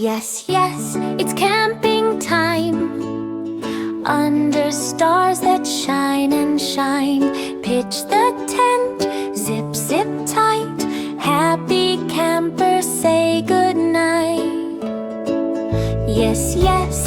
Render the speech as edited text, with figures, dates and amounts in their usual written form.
Yes, yes, it's camping time. Under stars that shine and shine, pitch the tent, zip, zip tight. Happy campers say goodnight. Yes, yes,